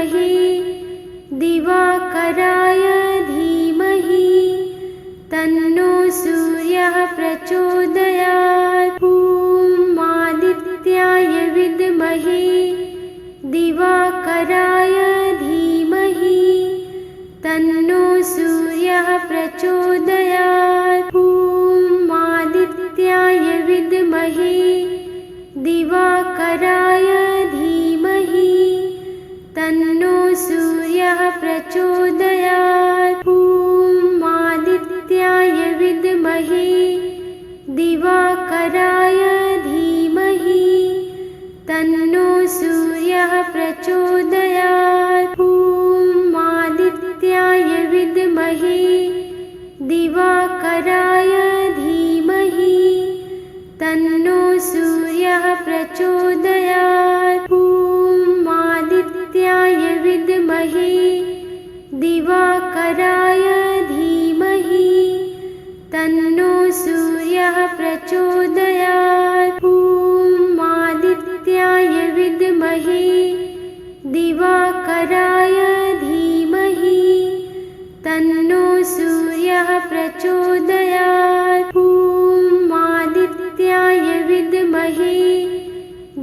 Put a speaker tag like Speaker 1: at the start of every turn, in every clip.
Speaker 1: विद्महे दिवाकराय धीमहि तन्नो सूर्यः प्रचोदयात्। ॐ आदित्याय विद्महे दिवाकराय धीमहि तन्नो सूर्यः प्रचोदयात्। ॐ आदित्याय विद्महे दिवाकराय धीमहि तन्नो सूर्यः प्रचोदयात्। ॐ आदित्याय विद्महे दिवाकराय धीमहि तन्नो सूर्यः प्रचोदयात्। ॐ आदित्याय विद्महे दिवाकराय धीमहि तन्नो सूर्यः प्रचोदयात्। ॐ आदित्याय विद्महे दिवाकराय धीमहि तन्नो सूर्यः प्रचोदयात्। ॐ आदित्याय विद्महे दिवाकराय धीमहि तन्नो सूर्यः प्रचोदयात्। ॐ आदित्याय विद्महे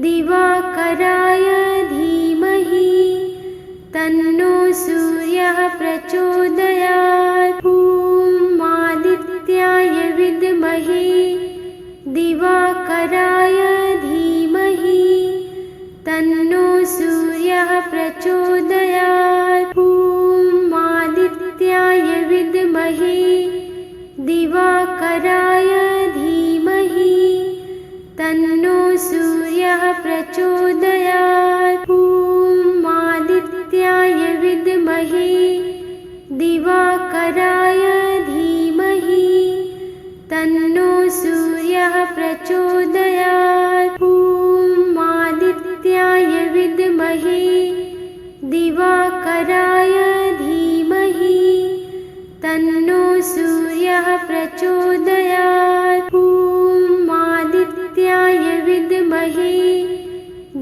Speaker 1: दिवाकराय धीमहि तन्नो सूर्यः प्रचोदयात्। ॐ आदित्याय विद्महे दिवाकराय धीमहि तन्नो सूर्यः प्रचोदयात्। ॐ आदित्याय विद्महे दिवाकराय धीमहि तन्नो सूर्यः प्रचोदयात्। ॐ आदित्याय विद्महे दिवाकराय धीमहि तन्नो सूर्यः प्रचोदयात्। ॐ आदित्याय विद्महे दिवाकराय धीमहि तन्नो सूर्यः प्रचोदयात्। ॐ आदित्याय विद्महे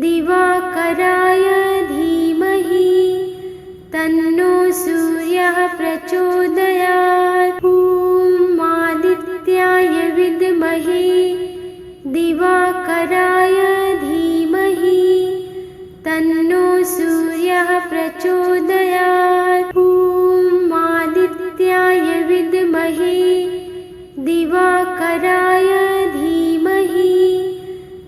Speaker 1: दिवाकराय धीमहि तन्नो सूर्यः प्रचोदयात्। ॐ आदित्याय विद्महे दिवाकराय धीमहि तन्नो सूर्यः प्रचोदयात्। ॐ आदित्याय विद्महे दिवाकराय धीमहि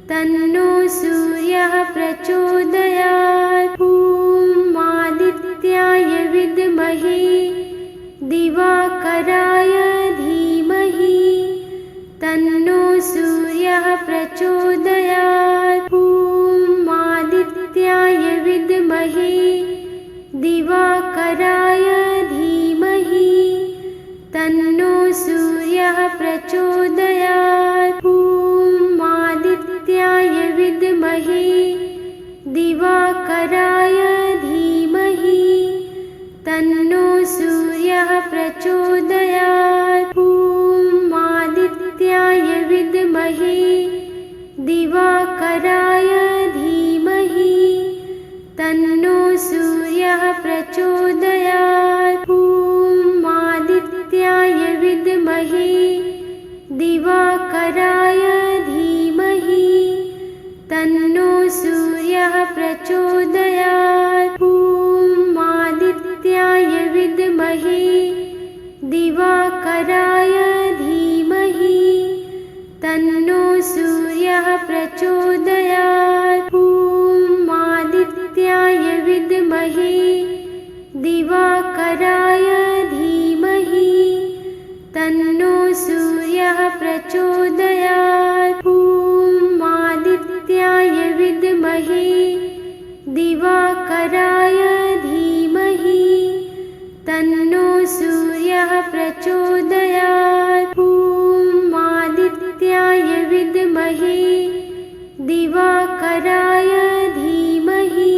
Speaker 1: तन्नो सूर्यः प्रचोदयात्। ॐ आदित्याय विद्महे दिवाकराय धीमहि तन्नो सूर्यः प्रचोदयात्। ॐ आदित्याय विद्महे दिवाकराय धीमहि तन्नो सूर्यः प्रचोदयात्। ॐ आदित्याय विद्महे दिवाकराय धीमहि तन्नो सूर्यः प्रचोदयात्। ॐ आदित्याय विद्महे दिवाकराय धीमहि तन्नो सूर्यः प्रचोदयात्। ॐ आदित्याय विद्महे दिवाकराय धीमहि तन्नो सूर्यः प्रचोदयात्। ॐ आदित्याय विद्महे दिवाकराय धीमहि तन्नो सूर्यः प्रचोदयात्। ॐ आदित्याय विद्महे दिवाकराय धीमहि तन्नो सूर्यः प्रचोदयात्। ॐ आदित्याय विद्महे दिवाकराय धीमहि तन्नो सूर्यः प्रचोदयात्। ॐ आदित्याय विद्महे दिवाकराय धीमहि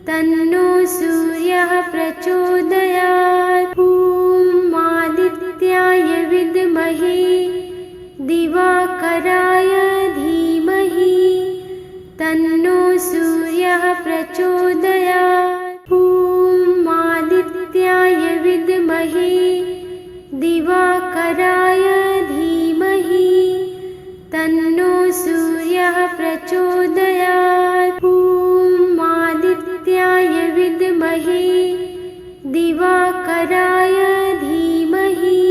Speaker 1: तन्नो सूर्यः प्रचोदयात्। ॐ आदित्याय विद्महे दिवाकराय धीमहि तन्नो सूर्यः प्रचोदयात्। विद्महे दिवाकराय धीमहि तन्नो सूर्यः प्रचोदयात्। ॐ आदित्याय विद्महे दिवाकराय धीमहि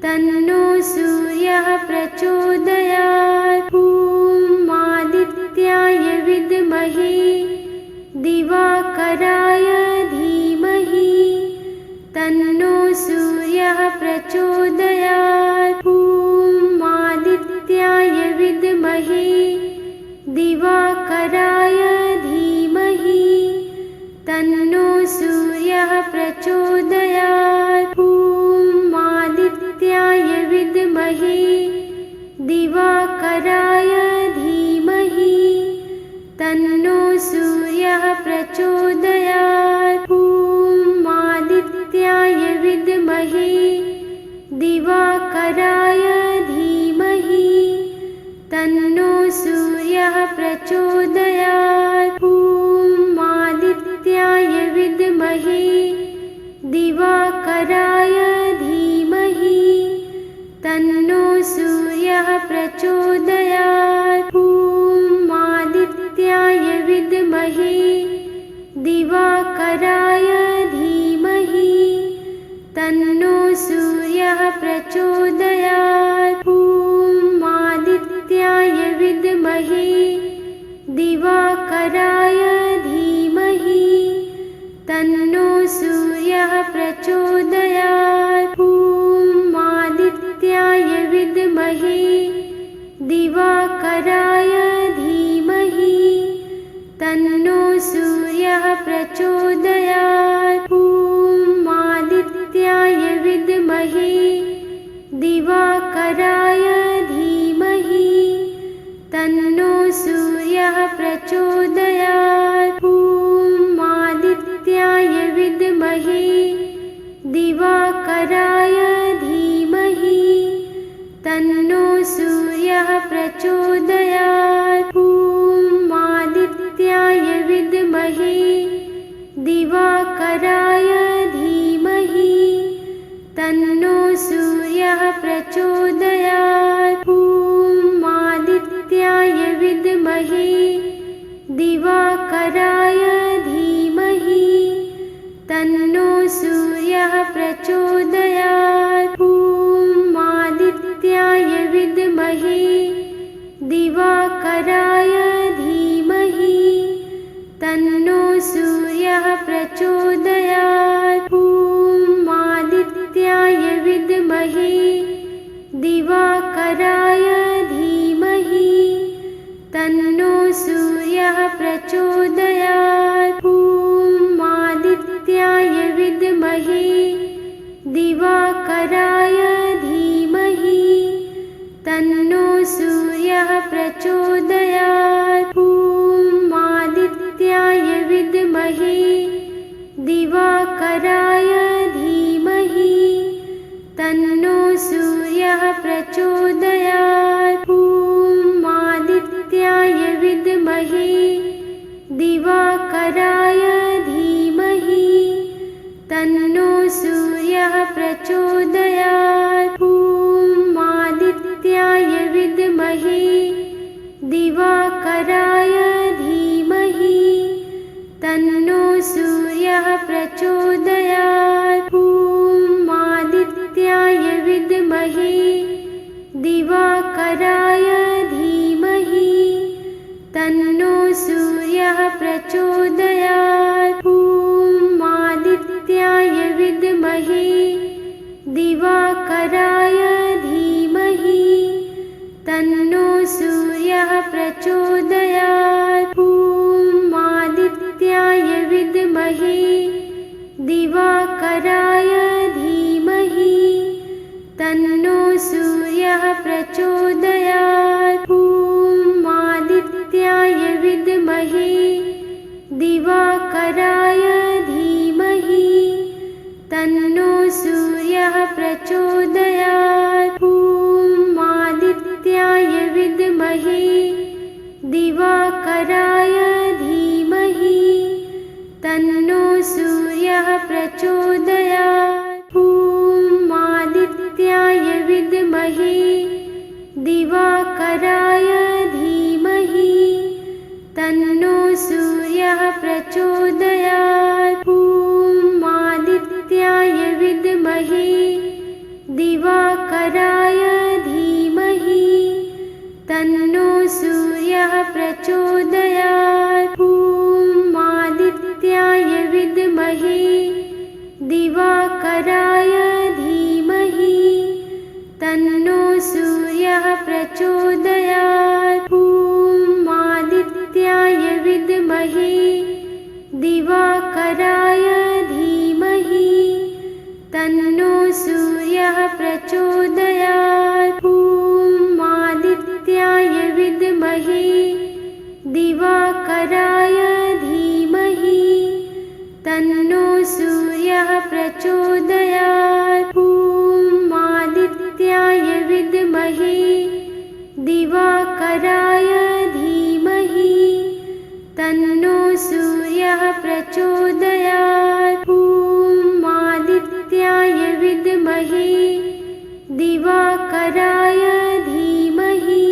Speaker 1: तन्नो सूर्यः प्रचोदयात्। ॐ आदित्याय विद्महे दिवाकराय धीमहि तन्नो सूर्यः प्रचोदयात्। ॐ आदित्याय विद्महे दिवाकराय धीमहि तन्नो सूर्यः प्रचोदयात्। ॐ आदित्याय विद्महे दिवाकराय धीमहि तन्नो सूर्यः प्रचोदयात्। ॐ आदित्याय विद्महे दिवाकराय धीमहि तन्नो सूर्यः प्रचोदयात्। ॐ आदित्याय विद्महे दिवाकराय धीमहि तन्नो सूर्यः प्रचोदयात्। ॐ आदित्याय विद्महे दिवाकराय धीमहि तन्नो सूर्यः प्रचोदयात्। ॐ आदित्याय विद्महे दिवाकराय धीमहि तन्नो सूर्यः प्रचोदयात्। ॐ आदित्याय विद्महे दिवाकराय धीमहि तन्नो सूर्यः प्रचोदयात्। ॐ आदित्याय विद्महे दिवाकराय धीमहि तन्नो सूर्यः प्रचोदयात्। ॐ आदित्याय विद्महे दिवाकराय धीमहि तन्नो सूर्यः प्रचोदयात्। ॐ आदित्याय विद्महे दिवाकराय धीमहि तन्नो सूर्यः प्रचोदयात्। ॐ आदित्याय विद्महे दिवाकराय धीमहि तन्नो सूर्यः प्रचोदयात्। ॐ आदित्याय विद्महे दिवाकराय धीमहि तन्नो सूर्यः प्रचोदयात्। ॐ आदित्याय विद्महे दिवाकराय धीमहि तन्नो सूर्यः प्रचोदयात्। ॐ आदित्याय विद्महे दिवाकराय धीमहि तन्नो सूर्यः प्रचोदयात्। ॐ आदित्याय विद्महे दिवाकराय धीमहि तन्नो सूर्यः प्रचोदयात्। ॐ आदित्याय विद्महे दिवाकराय धीमहि तन्नो सूर्यः प्रचोदयात्। ॐ आदित्याय विद्महे दिवाकराय धीमहि तन्नो सूर्यः प्रचोदयात्। ॐ आदित्याय विद्महे दिवाकराय धीमहि तन्नो सूर्यः प्रचोदयात्। ॐ आदित्याय विद्महे दिवाकराय धीमहि तन्नो सूर्यः प्रचोदयात्। ॐ आदित्याय विद्महे दिवाकराय धीमहि तन्नो सूर्यः प्रचोदयात्। ॐ आदित्याय विद्महे दिवाकराय धीमहि तन्नो सूर्यः प्रचोदयात्। ॐ आदित्याय विद्महे दिवाकराय विद्महे दिवाकराय धीमहि तन्नो सूर्यः प्रचोदयात्। ॐ आदित्याय विद्महे दिवाकराय धीमहि तन्नो सूर्यः प्रचोदयात्। ॐ आदित्याय विद्महे दिवाकराय धीमहि तन्नो सूर्यः प्रचोदयात्। ॐ आदित्याय विद्महे दिवाकराय धीमहि तन्नो सूर्यः प्रचोदयात्। ॐ आदित्याय विद्महे दिवाकराय धीमहि तन्नो सूर्यः प्रचोदयात्। ॐ आदित्याय विद्महे दिवाकराय धीमहि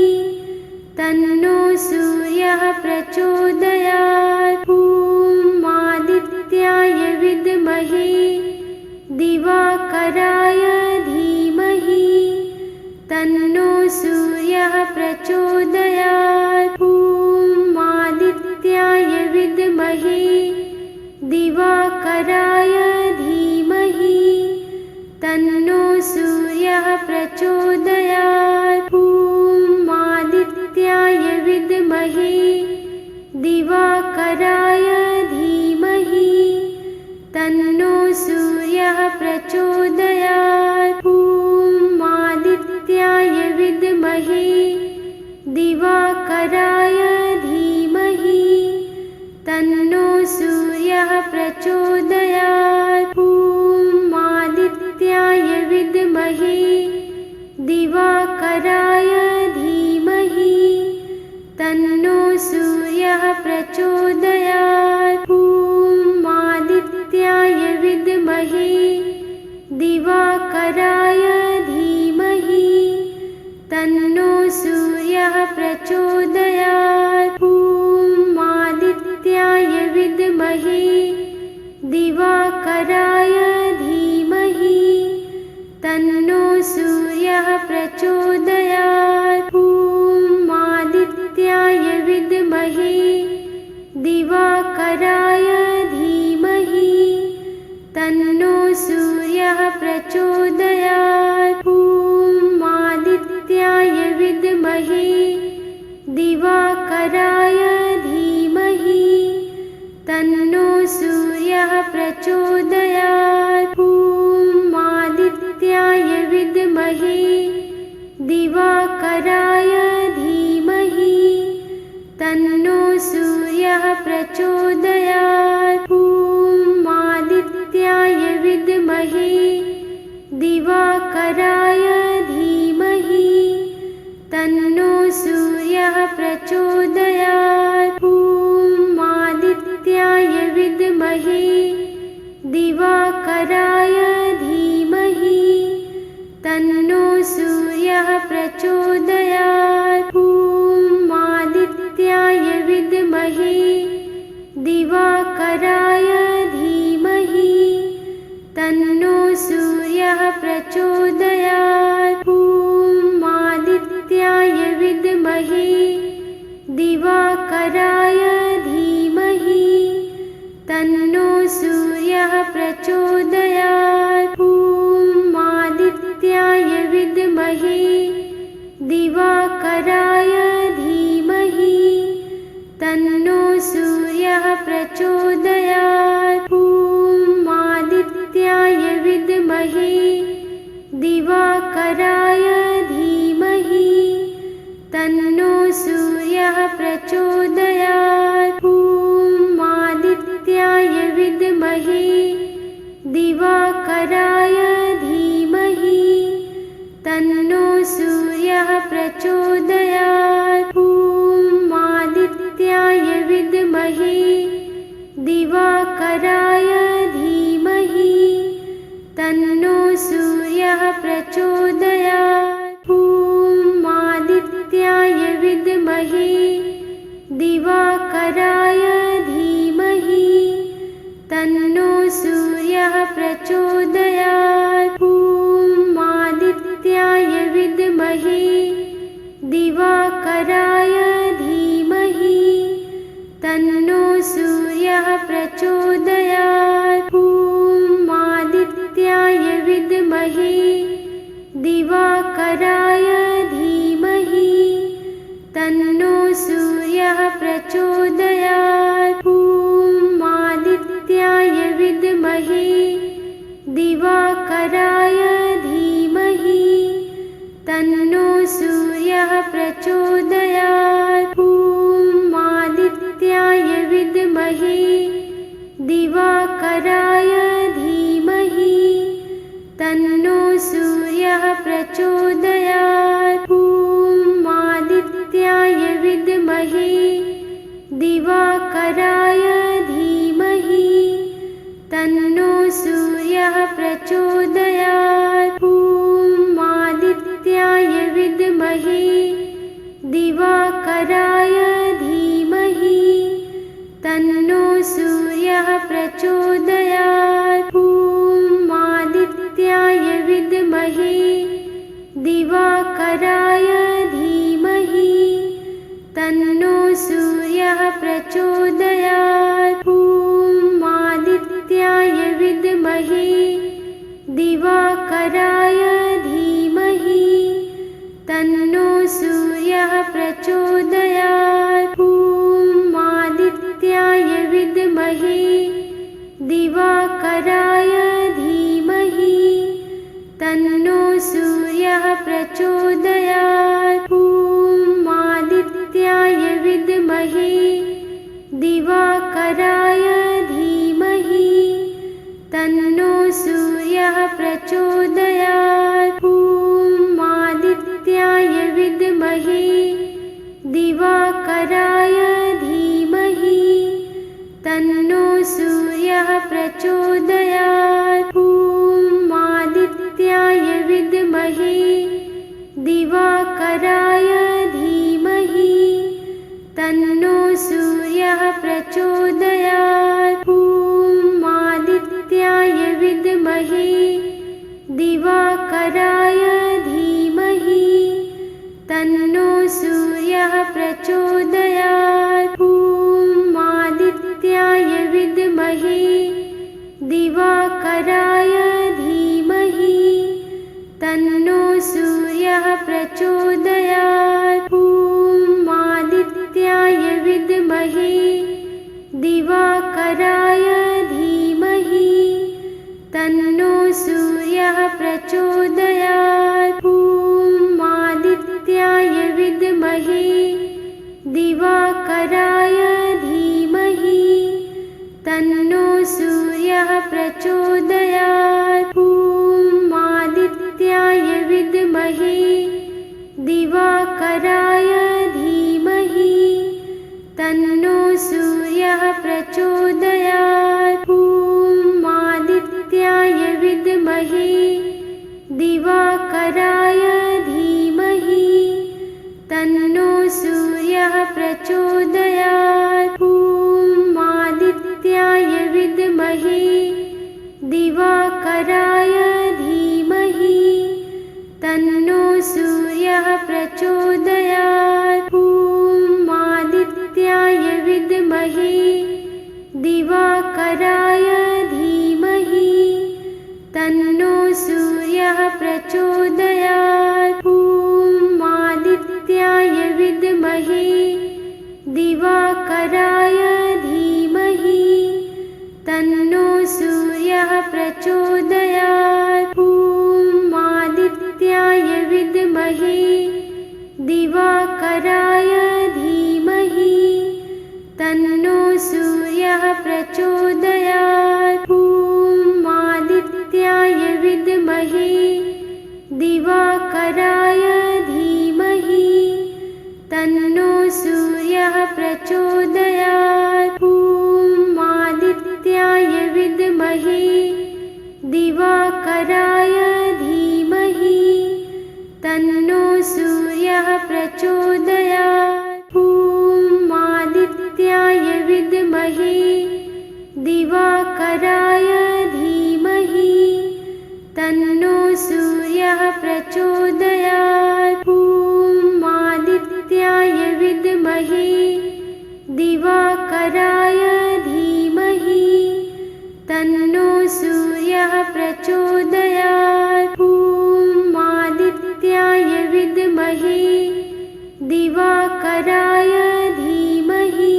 Speaker 1: तन्नो सूर्यः प्रचोदयात्। ॐ आदित्याय विद्महे दिवाकराय धीमहि तन्नो सूर्यः प्रचोदयात्। ॐ आदित्याय विद्महे दिवाकराय धीमहि तन्नो सूर्यः प्रचोदयात्। ॐ आदित्याय विद्महे दिवाकराय धीमहि तन्नो सूर्यः प्रचोदयात्। ॐ आदित्याय विद्महे दिवाकराय धीमहि तन्नो सूर्यः प्रचोदयात्। ॐ आदित्याय विद्महे दिवाकराय धीमहि तन्नो सूर्यः प्रचोदयात्। ॐ आदित्याय विद्महे दिवाकराय धीमहि तन्नो सूर्यः प्रचोदयात्। ॐ आदित्याय विद्महे दिवाकराय धीमहि तन्नो सूर्यः प्रचोदयात्। ॐ आदित्याय विद्महे दिवाकराय धीमहि तन्नो सूर्यः प्रचोदयात्। ॐ आदित्याय विद्महे दिवाकराय धीमहि तन्नो सूर्यः प्रचोदयात्। ॐ आदित्याय विद्महे दिवाकराय धीमहि तन्नो सूर्यः प्रचोदयात्। ॐ आदित्याय विद्महे दिवाकराय धीमहि तन्नो सूर्यः प्रचोदयात्। ॐ आदित्याय विद्महे दिवाकराय धीमहि तन्नो सूर्यः प्रचोदयात्। ॐ आदित्याय विद्महे दिवाकराय धीमहि तन्नो सूर्यः प्रचोदयात्। ॐ आदित्याय विद्महे दिवाकराय धीमहि तन्नो सूर्यः प्रचोदयात्। ॐ आदित्याय विद्महे दिवाकराय धीमहि तन्नो सूर्यः प्रचोदयात्। ॐ आदित्याय विद्महे दिवाकराय धीमहि तन्नो सूर्यः प्रचोदयात्। ॐ आदित्याय विद्महे दिवाकराय धीमहि तन्नो सूर्यः प्रचोदयात्। ॐ आदित्याय विद्महे दिवाकराय धीमहि तन्नो सूर्यः प्रचोदयात्। ॐ आदित्याय विद्महे दिवाकराय धीमहि तन्नो सूर्यः प्रचोदयात्। तन्नो सूर्यः प्रचोदयात्। ॐ आदित्याय विद्महे दिवाकराय धीमहि तन्नो सूर्यः प्रचोदयात्। ॐ आदित्याय विद्महे दिवाकराय धीमहि तन्नो सूर्यः प्रचोदयात्। ॐ आदित्याय विद्महे दिवाकराय धीमहि तन्नो सूर्यः प्रचोदयात्। ॐ आदित्याय विद्महे दिवाकराय धीमहि तन्नो सूर्यः प्रचोदयात्। ॐ आदित्याय विद्महे दिवाकराय धीमहि तन्नो सूर्यः प्रचोदयात्। ॐ आदित्याय विद्महे दिवाकराय धीमहि तन्नो सूर्यः प्रचोदयात्। ॐ आदित्याय विद्महे दिवाकराय धीमहि तन्नो सूर्यः प्रचोदयात्। ॐ आदित्याय विद्महे दिवाकराय धीमहि तन्नो सूर्यः प्रचोदयात्। ॐ आदित्याय विद्महे दिवाकराय धीमहि तन्नो सूर्यः प्रचोदयात्। ॐ आदित्याय विद्महे दिवाकराय धीमहि तन्नो सूर्यः प्रचोदयात्। ॐ आदित्याय विद्महे दिवाकराय धीमहि तन्नो सूर्यः प्रचोदयात्। ॐ आदित्याय विद्महे दिवाकराय धीमहि तन्नो सूर्यः प्रचोदयात्। ॐ आदित्याय विद्महे दिवाकराय धीमहि तन्नो सूर्यः प्रचोदयात्। ॐ आदित्याय विद्महे दिवाकराय धीमहि तन्नो सूर्यः प्रचोदयात्। ॐ आदित्याय विद्महे दिवाकराय धीमहि तन्नो सूर्यः प्रचोदयात्। ॐ आदित्याय विद्महे दिवाकराय धीमहि तन्नो सूर्यः प्रचोदयात्। ॐ आदित्याय विद्महे दिवाकराय धीमहि तन्नो सूर्यः प्रचोदयात्। ॐ आदित्याय विद्महे दिवाकराय धीमहि तन्नो सूर्यः प्रचोदयात्। ॐ आदित्याय विद्महे दिवाकराय धीमहि तन्नो सूर्यः प्रचोदयात्। ॐ आदित्याय विद्महे दिवाकराय धीमहि तन्नो सूर्यः प्रचोदयात्। ॐ आदित्याय विद्महे दिवाकराय धीमहि तन्नो सूर्यः प्रचोदयात्। ॐ आदित्याय विद्महे दिवाकराय धीमहि तन्नो सूर्यः प्रचोदयात्। ॐ आदित्याय विद्महे दिवाकराय धीमहि तन्नो सूर्यः प्रचोदयात्। ॐ आदित्याय विद्महे दिवाकराय धीमहि तन्नो सूर्यः प्रचोदयात्। ॐ आदित्याय विद्महे दिवाकराय दिवाकराय धीमहि तन्नो सूर्यः प्रचोदयात्। ॐ आदित्याय विद्महे दिवाकराय धीमहि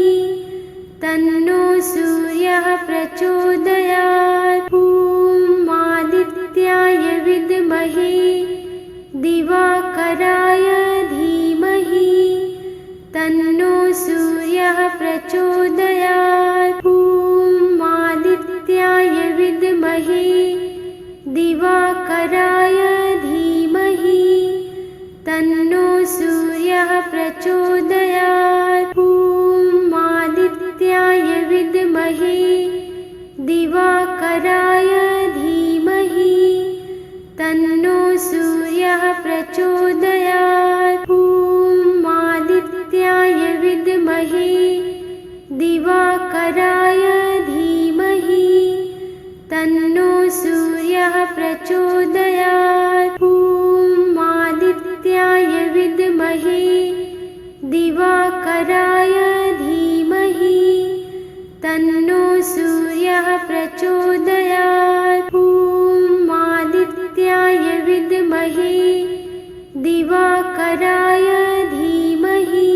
Speaker 1: तन्नो सूर्यः प्रचोदयात्। ॐ आदित्याय विद्महे दिवाकराय धीमहि तन्नो सूर्यः प्रचोदयात्। ॐ आदित्याय विद्महे दिवाकराय धीमहि तन्नो सूर्यः प्रचोदयात्। ॐ आदित्याय विद्महे दिवाकराय धीमहि तन्नो सूर्यः प्रचोदयात्। ॐ आदित्याय विद्महे दिवाकराय धीमहि तन्नो सूर्यः प्रचोदयात्। ॐ आदित्याय विद्महे दिवाकराय धीमहि तन्नो सूर्यः प्रचोदयात्। ॐ आदित्याय विद्महे दिवाकराय धीमहि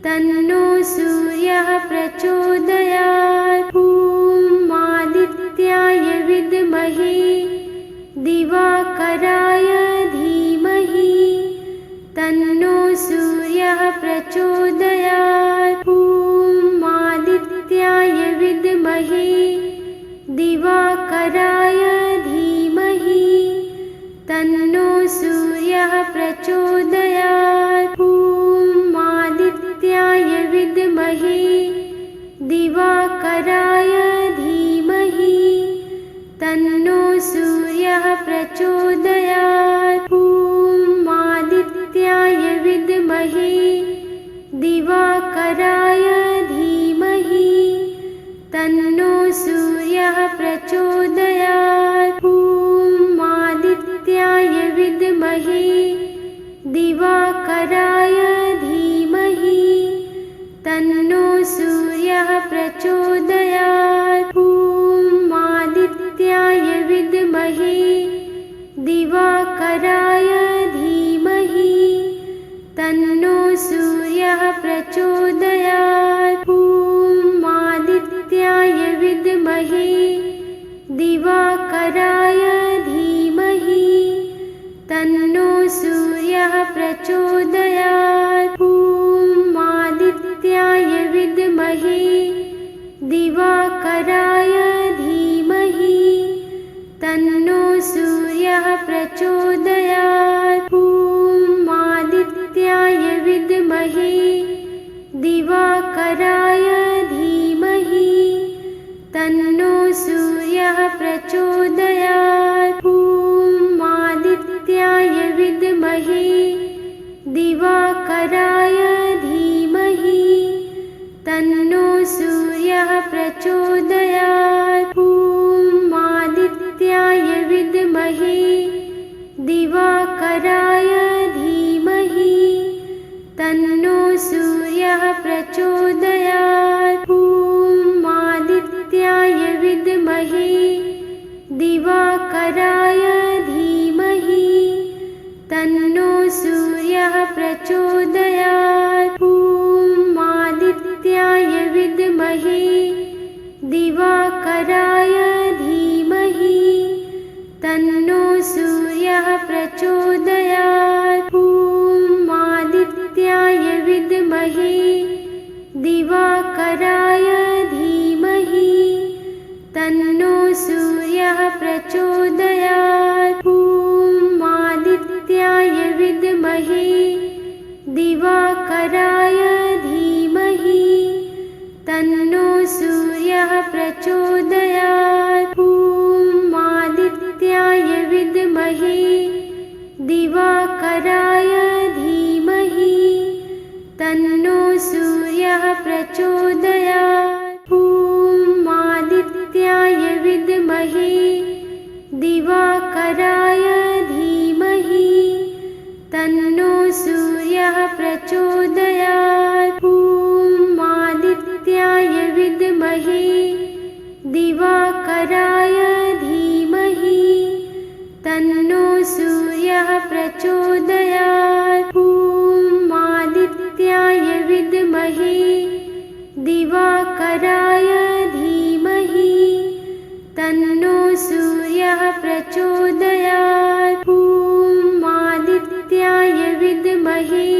Speaker 1: तन्नो सूर्यः प्रचोदयात्। ॐ आदित्याय विद्महे दिवाकराय धीमहि तन्नो सूर्यः प्रचोदयात्। ॐ आदित्याय विद्महे दिवाकराय धीमहि तन्नो सूर्यः प्रचोदयात्। ॐ आदित्याय विद्महे दिवाकराय धीमहि तन्नो सूर्यः प्रचोदयात्। ॐ आदित्याय विद्महे दिवाकराय धीमहि तन्नो सूर्यः प्रचोदयात्। ॐ आदित्याय विद्महे दिवाकराय धीमहि तन्नो सूर्यः प्रचोदयात्। ॐ आदित्याय विद्महे दिवाकराय धीमहि तन्नो सूर्यः प्रचोदयात्। ॐ आदित्याय विद्महे दिवाकराय धीमहि तन्नो सूर्यः प्रचोदयात्। ॐ आदित्याय विद्महे दिवाकराय धीमहि तन्नो सूर्यः प्रचोदयात्। ॐ आदित्याय विद्महे दिवाकराय धीमहि तन्नो सूर्यः प्रचोदयात्। ॐ आदित्याय विद्महे दिवाकराय धीमहि तन्नो सूर्यः प्रचोदयात्। ॐ आदित्याय विद्महे दिवाकराय धीमहि तन्नो सूर्यः प्रचोदयात्। ॐ आदित्याय विद्महे दिवाकराय धीमहि तन्नो सूर्यः प्रचोदयात्। ॐ आदित्याय विद्महे दिवाकराय धीमहि तन्नो सूर्यः प्रचोदयात्। ॐ आदित्याय विद्महे दिवाकराय धीमहि तन्नो सूर्यः प्रचोदयात्। ॐ आदित्याय विद्महे दिवाकराय धीमहि तन्नो सूर्यः प्रचोदयात्। ॐ आदित्याय विद्महे दिवाकराय धीमहि तन्नो सूर्यः प्रचोदयात्। ॐ आदित्याय विद्महे दिवाकराय धीमहि तन्नो सूर्यः प्रचोदयात्। ॐ आदित्याय धीमहि दिवाकराय धीमहि तन्नो सूर्यः प्रचोदयात्। ॐ आदित्याय विद्महे दिवाकराय धीमहि तन्नो सूर्यः प्रचोदयात्। ॐ आदित्याय विद्महे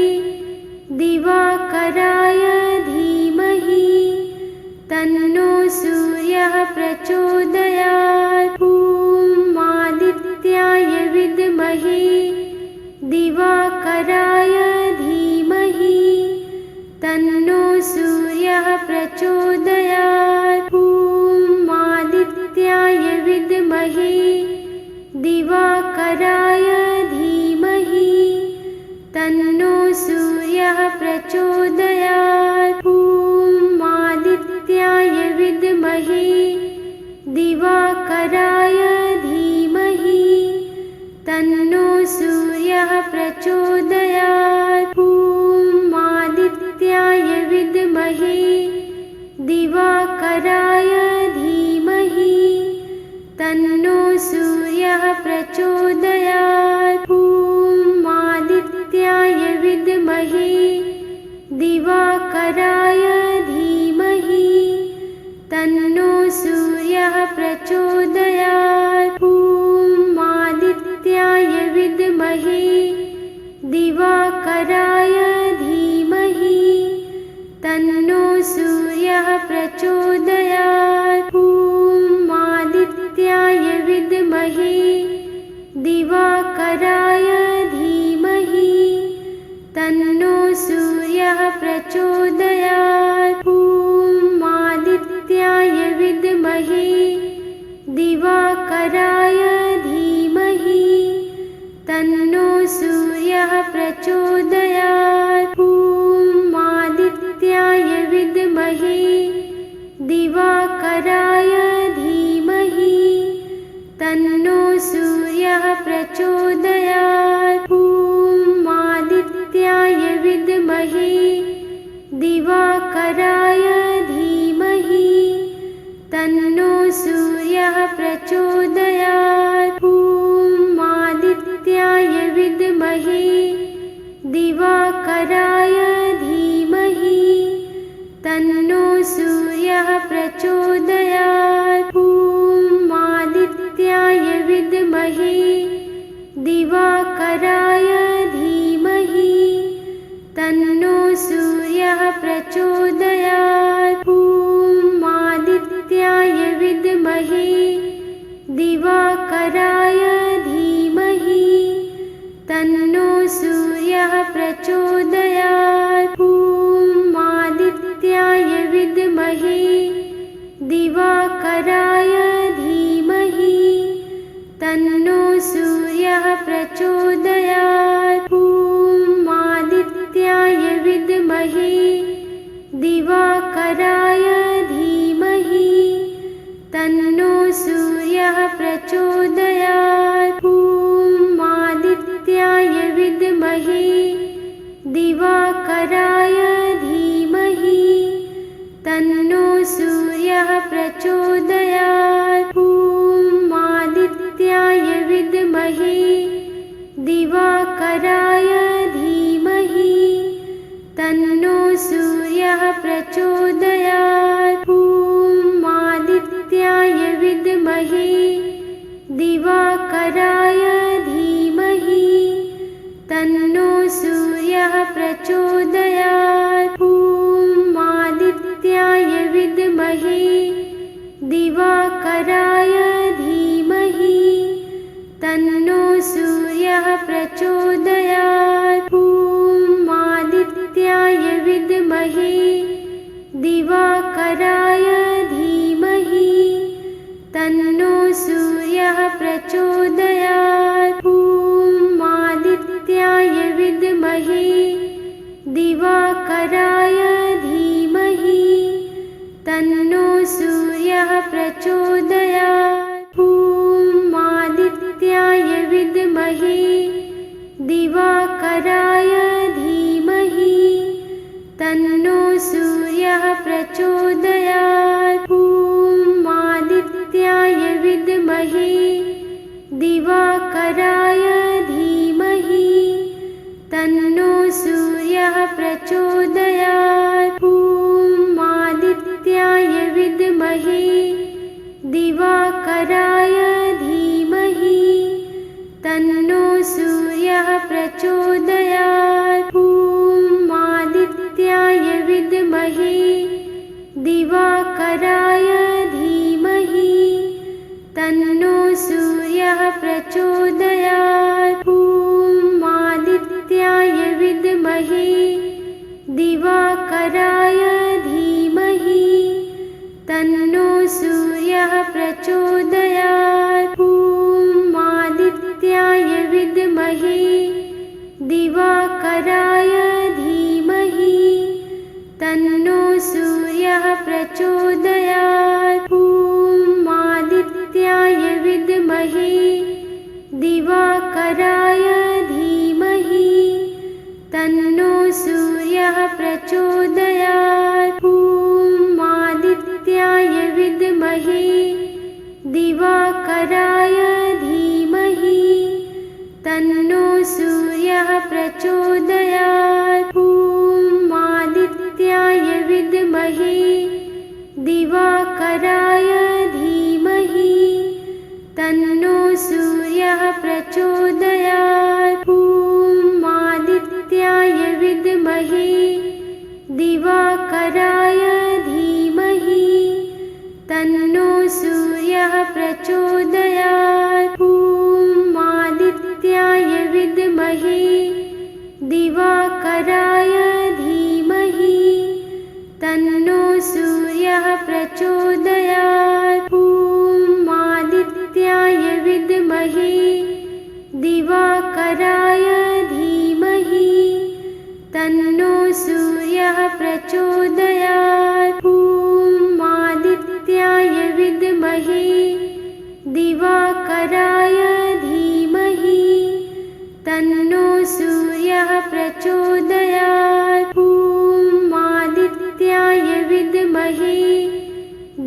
Speaker 1: दिवाकराय धीमहि तन्नो सूर्यः प्रचोदयात्। ॐ आदित्याय विद्महे दिवाकराय धीमहि तन्नो सूर्यः प्रचोदयात्। ॐ आदित्याय विद्महे दिवाकराय धीमहि तन्नो सूर्यः प्रचोदयात्। ॐ आदित्याय विद्महे दिवाकराय धीमहि तन्नो सूर्यः प्रचोदयात्। ॐ आदित्याय विद्महे दिवाकराय धीमहि तन्नो सूर्यः प्रचोदयात्। ॐ आदित्याय विद्महे दिवाकराय धीमहि तन्नो सूर्यः प्रचोदयात्। ॐ आदित्याय विद्महे दिवाकराय धीमहि तन्नो सूर्यः प्रचोदयात्। ॐ आदित्याय विद्महे दिवाकराय धीमहि तन्नो सूर्यः प्रचोदयात्। ॐ आदित्याय विद्महे दिवाकराय धीमहि तन्नो सूर्यः प्रचोदयात्। ॐ आदित्याय विद्महे दिवाकराय धीमहि तन्नो सूर्यः प्रचोदयात्। ॐ आदित्याय विद्महे दिवाकराय धीमहि तन्नो सूर्यः प्रचोदयात्। ॐ आदित्याय विद्महे दिवाकराय धीमहि तन्नो सूर्यः प्रचोदयात्। ॐ आदित्याय विद्महे दिवाकराय धीमहि तन्नो सूर्यः प्रचोदयात्। ॐ आदित्याय विद्महे दिवाकराय धीमहि तन्नो सूर्यः प्रचोदयात्। ॐ आदित्याय विद्महे दिवाकराय धीमहि तन्नो सूर्यः प्रचोदयात्। ॐ आदित्याय विद्महे दिवाकराय धीमहि तन्नो सूर्यः प्रचोदयात्। ॐ आदित्याय विद्महे दिवाकराय धीमहि तन्नो सूर्यः प्रचोदयात्। ॐ आदित्याय विद्महे दिवाकराय धीमहि तन्नो सूर्यः प्रचोदयात्। ॐ आदित्याय विद्महे दिवाकराय धीमहि तन्नो सूर्यः प्रचोदयात्। ॐ आदित्याय विद्महे दिवाकराय धीमहि तन्नो सूर्यः प्रचोदयात्। ॐ आदित्याय विद्महे दिवाकराय धीमहि तन्नो सूर्यः प्रचोदयात्। ॐ आदित्याय विद्महे दिवाकराय धीमहि तन्नो सूर्यः प्रचोदयात्। ॐ आदित्याय विद्महे दिवाकराय धीमहि तन्नो सूर्यः प्रचोदयात्। विद्महे दिवाकराय धीमहि तन्नो सूर्यः प्रचोदयात्। ॐ आदित्याय विद्महे दिवाकराय धीमहि तन्नो सूर्यः प्रचोदयात्। ॐ आदित्याय विद्महे दिवाकराय धीमहि तन्नो सूर्यः प्रचोदयात्। ॐ आदित्याय विद्महे दिवाकराय धीमहि तन्नो सूर्यः प्रचोदयात्। ॐ आदित्याय विद्महे दिवाकराय धीमहि तन्नो सूर्यः प्रचोदयात्। ॐ आदित्याय विद्महे दिवाकराय धीमहि तन्नो सूर्यः प्रचोदयात्। ॐ आदित्याय विद्महे दिवाकराय धीमहि तन्नो सूर्यः प्रचोदयात्। ॐ आदित्याय विद्महे दिवाकराय धीमहि तन्नो सूर्यः प्रचोदयात्। ॐ आदित्याय विद्महे दिवाकराय धीमहि तन्नो सूर्यः प्रचोदयात्। ॐ आदित्याय विद्महे दिवाकराय धीमहि तन्नो सूर्यः प्रचोदयात्। ॐ आदित्याय विद्महे दिवाकराय धीमहि तन्नो सूर्यः प्रचोदयात्। ॐ आदित्याय विद्महे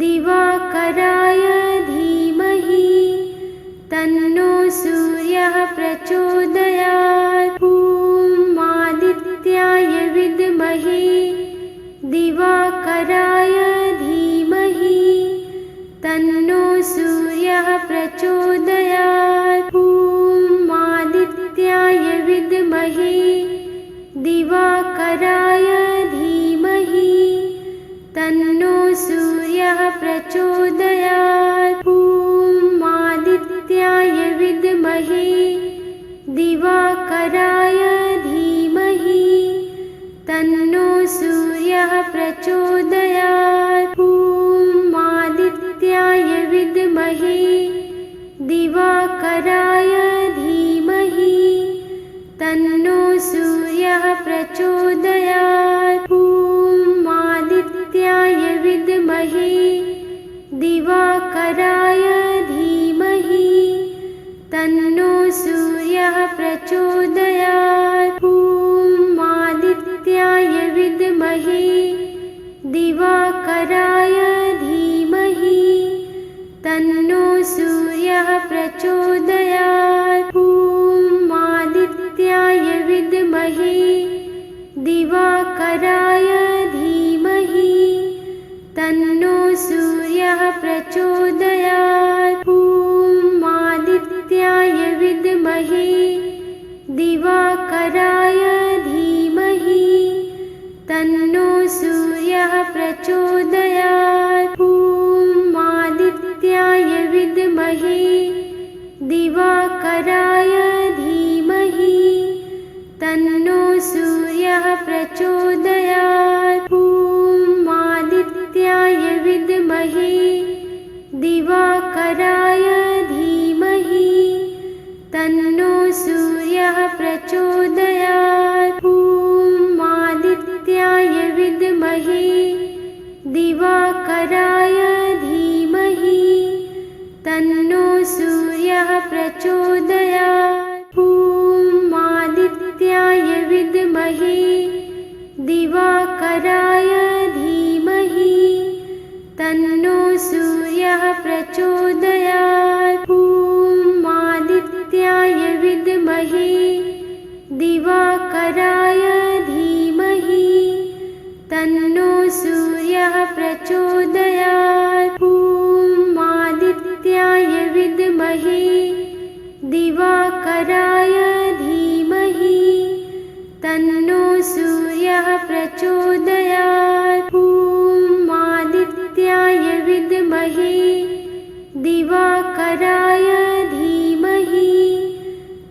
Speaker 1: दिवाकराय धीमहि तन्नो सूर्यः प्रचोदयात्। ॐ आदित्याय विद्महे दिवाकराय धीमहि तन्नो सूर्यः प्रचोदयात्। ॐ आदित्याय विद्महे दिवाकराय धीमहि तन्नो सूर्यः प्रचोदयात्। ॐ आदित्याय विद्महे दिवाकराय धीमहि तन्नो सूर्यः प्रचोदयात्। ॐ आदित्याय विद्महे दिवाकराय धीमहि तन्नो सूर्यः प्रचोदयात्। ॐ आदित्याय विद्महे दिवाकराय धीमहि तन्नो सूर्यः प्रचोदयात्। ॐ आदित्याय विद्महे दिवाकराय धीमहि तन्नो सूर्यः प्रचोदयात्। ॐ आदित्याय विद्महे दिवाकराय धीमहि तन्नो सूर्यः प्रचोदयात्। ॐ आदित्याय विद्महे दिवाकराय धीमहि तन्नो सूर्यः प्रचोदयात्। ॐ आदित्याय विद्महे दिवाकराय धीमहि तन्नो सूर्यः प्रचोदयात्। ॐ आदित्याय विद्महे दिवाकराय धीमहि तन्नो सूर्यः प्रचोदयात्। ॐ आदित्याय विद्महे दिवाकराय धीमहि तन्नो सूर्यः प्रचोदयात्। ॐ आदित्याय विद्महे दिवाकराय धीमहि तन्नो सूर्यः प्रचोदयात्। ॐ आदित्याय विद्महे दिवाकराय धीमहि तन्नो सूर्यः प्रचोदयात्। विद्महे दिवाकराय धीमहि तन्नो सूर्यः प्रचोदयात्। ॐ आदित्याय विद्महे दिवाकराय धीमहि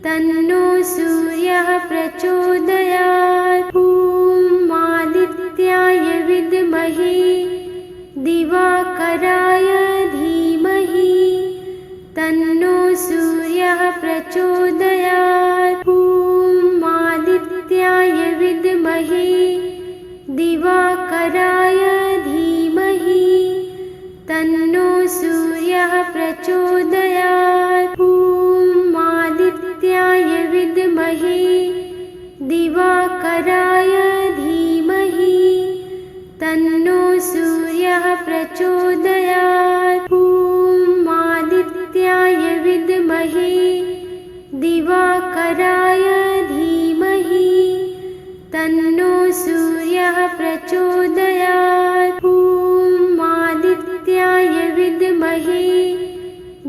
Speaker 1: तन्नो सूर्यः प्रचोदयात्। ॐ आदित्याय विद्महे दिवाकराय धीमहि तन्नो सूर्यः प्रचोदयात्। ॐ आदित्याय विद्महे दिवाकराय धीमहि तन्नो सूर्यः प्रचोदयात्। ॐ आदित्याय विद्महे दिवाकराय धीमहि तन्नो सूर्यः प्रचोदयात्। ॐ आदित्याय विद्महे दिवाकराय धीमहि तन्नो सूर्यः प्रचोदयात्। ॐ आदित्याय विद्महे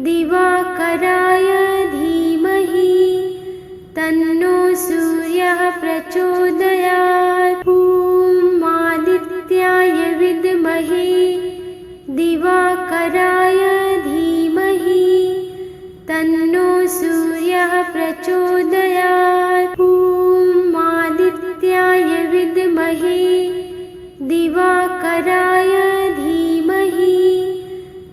Speaker 1: दिवाकराय धीमहि तन्नो सूर्यः प्रचोदयात्। ॐ आदित्याय विद्महे दिवाकराय धीमहि तन्नो सूर्यः प्रचोदयात्। ॐ आदित्याय विद्महे दिवाकराय धीमहि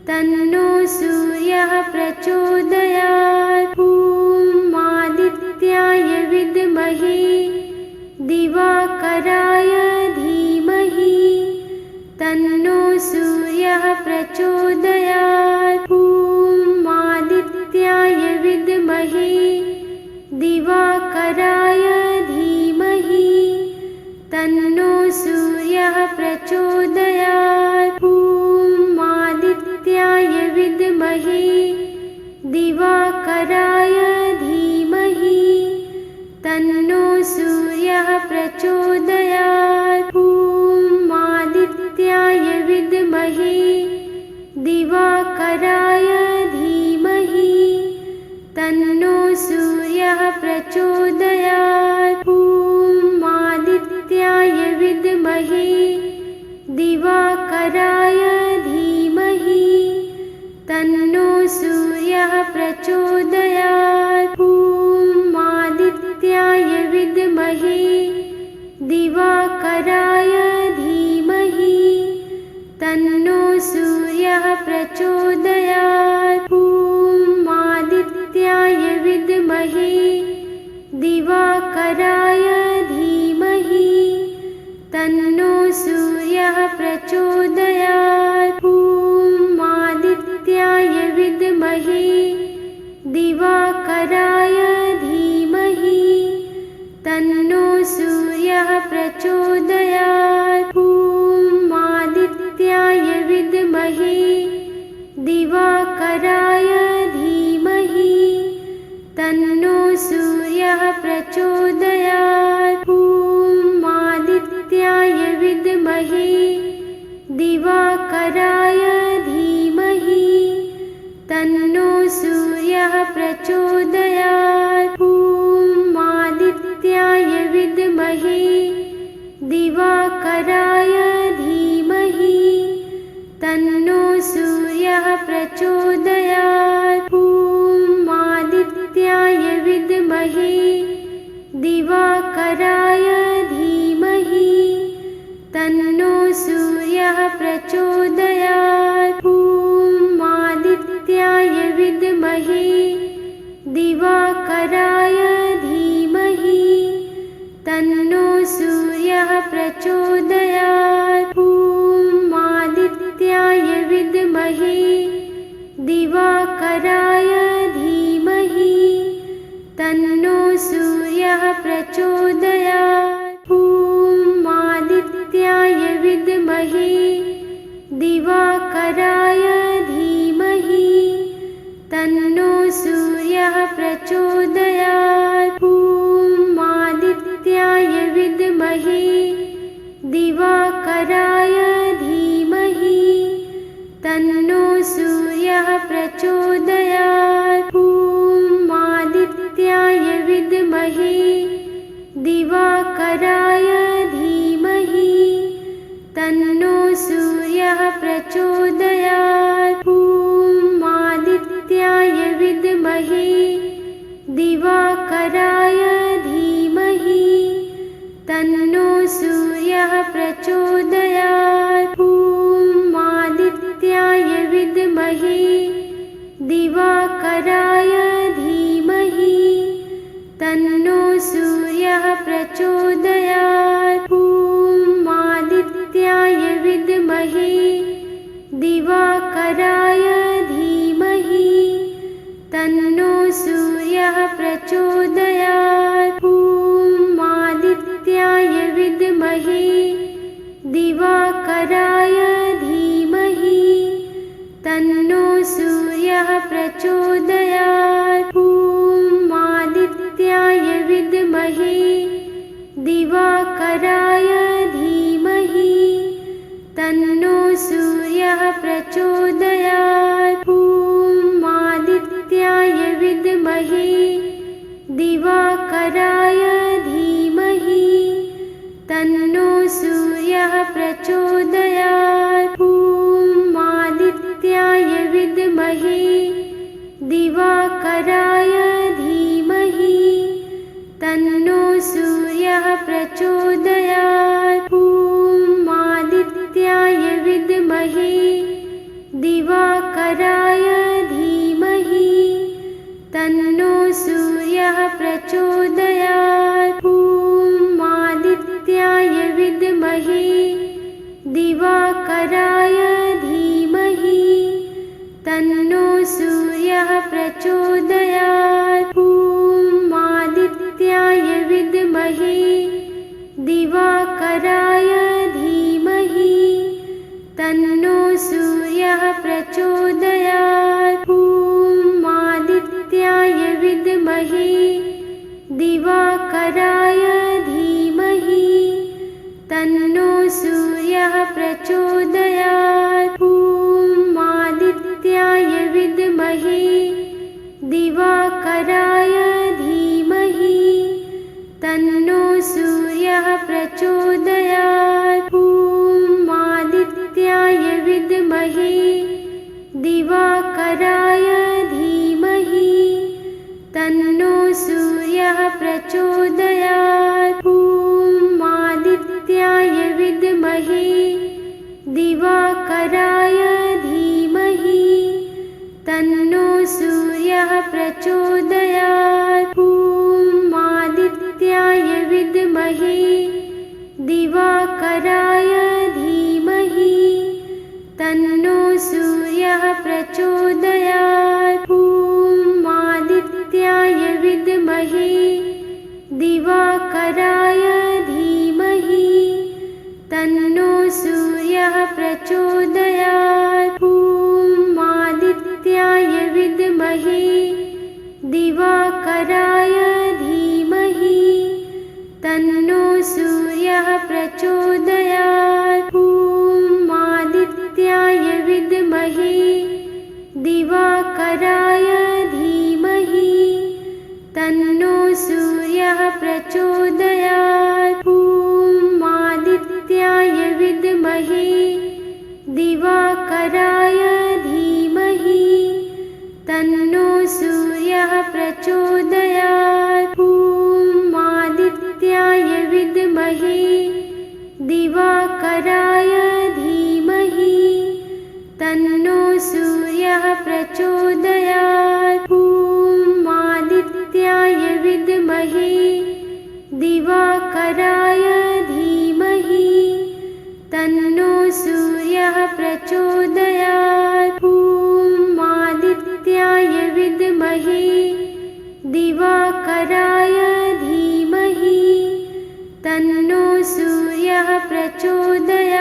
Speaker 1: तन्नो सूर्यः प्रचोदयात्। ॐ आदित्याय विद्महे दिवाकराय धीमहि तन्नो सूर्यः प्रचोदयात्। ॐ आदित्याय विद्महे दिवाकराय धीमहि तन्नो सूर्यः प्रचोदयात्। ॐ आदित्याय विद्महे दिवाकराय धीमहि तन्नो सूर्यः प्रचोदयात्। ॐ आदित्याय विद्महे दिवाकराय धीमहि तन्नो सूर्यः प्रचोदयात्। ॐ आदित्याय विद्महे दिवाकराय धीमहि तन्नो सूर्यः प्रचोदयात्। ॐ आदित्याय विद्महे दिवाकराय धीमहि तन्नो सूर्यः प्रचोदयात्। ॐ आदित्याय विद्महे दिवाकराय धीमहि तन्नो सूर्यः प्रचोदयात्। ॐ आदित्याय विद्महे दिवाकराय धीमहि तन्नो सूर्यः प्रचोदयात्। ॐ आदित्याय विद्महे दिवाकराय धीमहि तन्नो सूर्यः प्रचोदयात्। ॐ आदित्याय विद्महे दिवाकराय धीमहि तन्नो सूर्यः प्रचोदयात्। ॐ आदित्याय विद्महे दिवाकराय धीमहि तन्नो सूर्यः प्रचोदयात्। ॐ आदित्याय विद्महे दिवाकराय धीमहि तन्नो सूर्यः प्रचोदयात्। ॐ आदित्याय विद्महे दिवाकराय धीमहि तन्नो सूर्यः प्रचोदयात्। ॐ आदित्याय विद्महे दिवाकराय धीमहि तन्नो सूर्यः प्रचोदयात्। ॐ आदित्याय विद्महे दिवाकराय धीमहि तन्नो सूर्यः प्रचोदयात्। ॐ आदित्याय विद्महे दिवाकराय धीमहि तन्नो सूर्यः प्रचोदयात्। धीमहि दिवाकराय धीमहि तन्नो सूर्यः प्रचोदयात्। ॐ आदित्याय विद्महे दिवाकराय धीमहि तन्नो सूर्यः प्रचोदयात्। ॐ आदित्याय विद्महे दिवाकराय धीमहि तन्नो सूर्यः प्रचोदयात्। ॐ आदित्याय विद्महे दिवाकराय धीमहि तन्नो सूर्यः प्रचोदयात्। ॐ आदित्याय विद्महे दिवाकराय धीमहि तन्नो सूर्यः प्रचोदयात्। ॐ आदित्याय विद्महे दिवाकराय धीमहि तन्नो सूर्यः प्रचोदयात्। ॐ आदित्याय विद्महे दिवाकराय धीमहि तन्नो सूर्यः प्रचोदयात्। ॐ आदित्याय विद्महे दिवाकराय धीमहि तन्नो सूर्यः प्रचोदयात्। ॐ आदित्याय विद्महे दिवाकराय धीमहि तन्नो सूर्यः प्रचोदयात्। ॐ आदित्याय विद्महे दिवाकराय धीमहि तन्नो सूर्यः प्रचोदयात्। ॐ आदित्याय विद्महे दिवाकराय धीमहि तन्नो सूर्यः प्रचोदयात्। ॐ आदित्याय विद्महे दिवाकराय धीमहि तन्नो सूर्यः प्रचोदयात्। ॐ आदित्याय विद्महे दिवाकराय धीमहि तन्नो सूर्यः प्रचोदयात्। ॐ आदित्याय विद्महे दिवाकराय धीमहि तन्नो सूर्यः प्रचोदयात्। ॐ आदित्याय विद्महे दिवाकराय धीमहि तन्नो सूर्यः प्रचोदयात्। ॐ आदित्याय विद्महे दिवाकराय धीमहि तन्नो सूर्यः प्रचोदयात्। ॐ आदित्याय विद्महे दिवाकराय धीमहि तन्नो सूर्यः प्रचोदयात्। ॐ आदित्याय विद्महे दिवाकराय धीमहि तन्नो सूर्यः प्रचोदयात्। ॐ आदित्याय विद्महे दिवाकराय धीमहि तन्नो सूर्यः प्रचोदयात्। ॐ आदित्याय विद्महे दिवाकराय धीमहि तन्नो सूर्यः प्रचोदयात्। ॐ आदित्याय विद्महे दिवाकराय धीमहि तन्नो सूर्यः प्रचोदयात्। ॐ आदित्याय विद्महे दिवाकराय धीमहि तन्नो सूर्यः प्रचोदयात्। ॐ आदित्याय विद्महे दिवाकराय धीमहि तन्नो सूर्यः प्रचोदयात्।